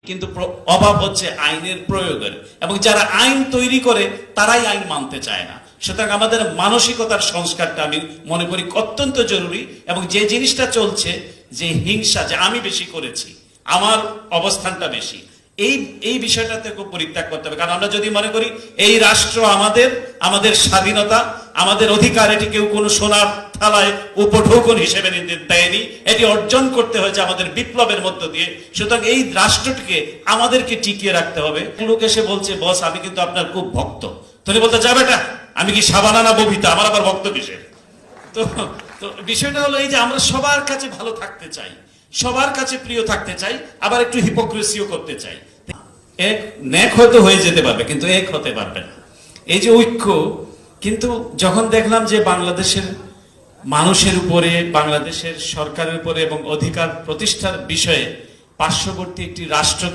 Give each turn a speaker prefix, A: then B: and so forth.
A: কিন্তু অভাব হচ্ছে আইনের প্রয়োগের, এবং যারা আইন তৈরি করে তারাই আইন মানতে চায় না। সুতরাং আমাদের মানসিকতার সংস্কারটা আমি মনে করি অত্যন্ত জরুরি। এবং যে জিনিসটা চলছে, যে হিংসা, যে আমি বেশি করেছি, আমার অবস্থানটা বেশি, এই বিষয়টাতে খুব পরিত্যাগ করতে হবে। কারণ আমরা যদি মনে করি এই রাষ্ট্র আমাদের স্বাধীনতা, আমাদের অধিকার, এটি কেউ কোনো সোনার থালায় উপঢৌকন হিসেবে দেয়নি, এটি অর্জন করতে হয়েছে আমাদের বিপ্লবের মধ্য দিয়ে। সুতরাং এই রাষ্ট্রটিকে আমাদেরকে টিকিয়ে রাখতে হবে। লোক এসে বলছে, বস আমি কিন্তু আপনার খুব ভক্ত। তুমি বলতে যাবে না, আমি কি সাবানা না ববিতা, আমার আবার ভক্ত কিসের? তো বিষয়টা হলো এই যে আমরা সবার কাছে ভালো থাকতে চাই, সবার কাছে প্রিয় থাকতে চাই, আবার একটু হিপোক্রেসিও করতে চাই। এক ন্যাক হয়তো হয়ে যেতে পারবে, কিন্তু এক হতে পারবে না। এই যে ঐক্য, কিন্তু যখন দেখলাম যে বাংলাদেশের মানুষের উপরে, বাংলাদেশের সরকারের উপরে এবং অধিকার প্রতিষ্ঠার বিষয়ে পার্শ্ববর্তী একটি রাষ্ট্র